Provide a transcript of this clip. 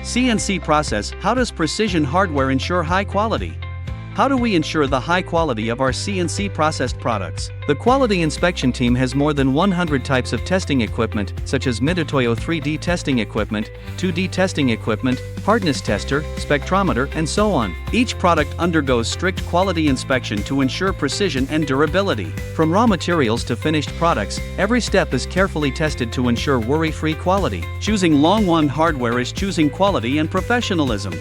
CNC Process. How does Precision Hardware ensure high quality? How do we ensure the high quality of our CNC processed products? The quality inspection team has more than 100 types of testing equipment, such as Mitutoyo 3D testing equipment, 2D testing equipment, hardness tester, spectrometer, and so on. Each product undergoes strict quality inspection to ensure precision and durability. From raw materials to finished products, every step is carefully tested to ensure worry-free quality. Choosing Longwang Hardware is choosing quality and professionalism.